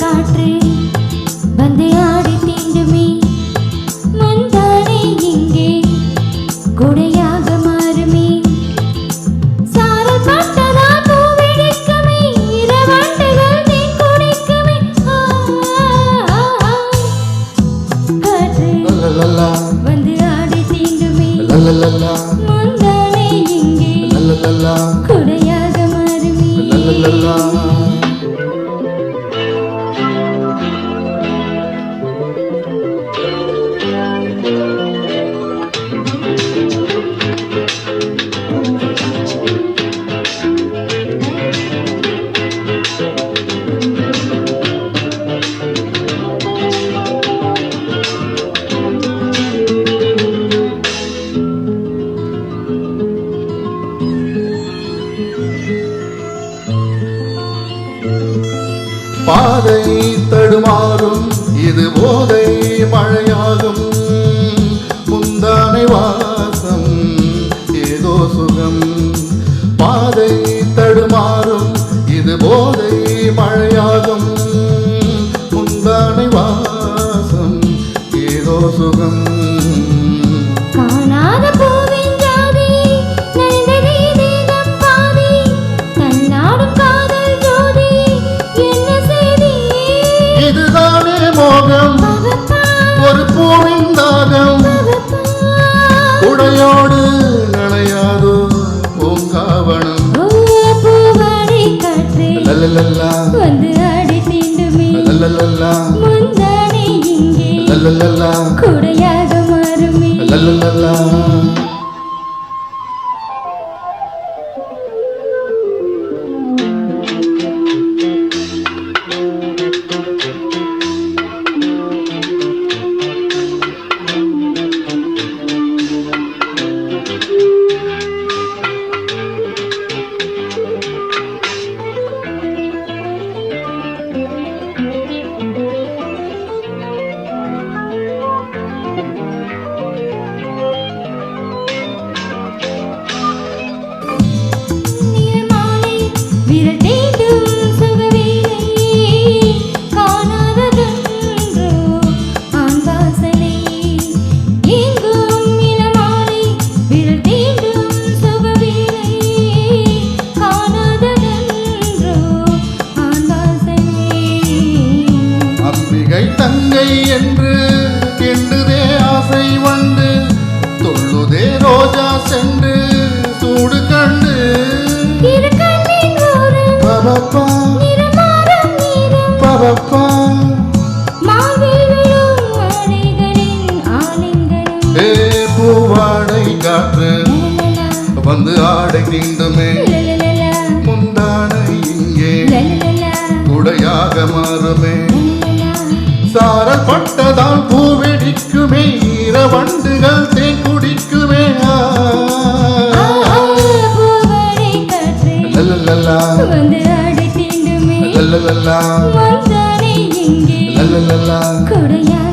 காற்று வந்து ஆடி தீண்டுமே முந்தானே இங்கே கொடையாக மாறுமே சாரல் பட்டதா பூவெடுக்குமே இரவண்டுகள் தேன் குடிக்குமே காற்று வந்து ஆடி தீண்டுமே முந்தானே இங்கே கொடையாக மாறுமே பாதை தடுமாறும் இது போதை மழையாகும் முந்தானை வாசம் ஏதோ சுகம் பாதை தடுமாறும் இது போதை மழையாகும் முந்தானை வாசம் ஏதோ சுகம் காணாத பூவின் ஜாதி நனைந்ததே தேகம் பாதி தன்னாடும் காதல் ஜோதி என்ன செய்தி இதுதானே மோகம் ஒரு பூவின் தாகம் உடையோடு நனையாதோ பூங்காவனம் பூவாடை காற்று வந்து ஆடி தீண்டுமே முந்தானை இங்கே கொடையாக மாறுமே விரல் தீண்டும் சுகவீணை காணாததென்றோ ஆண் வாசனை எங்கும் இளமாலை விரல் தீண்டும் சுகவீணை காணாததென்றோ ஆண் வாசனை அம்பிகை தங்கை என்று எண்ணுதே ஆசை வந்து தொள்ளுதே ரோஜா சென்று சூடு கண்டு பூவாடை காற்று வந்து ஆடை தீண்டுமே முந்தானை இங்கே குடையாக மாறுமே சாரல் பட்டதால் பூவெடிக்குமே இரவண்டுகள் தேன் குடிக்குமே வந்து ஆடி தீண்டுமே முந்தானை இங்கே கொடையாக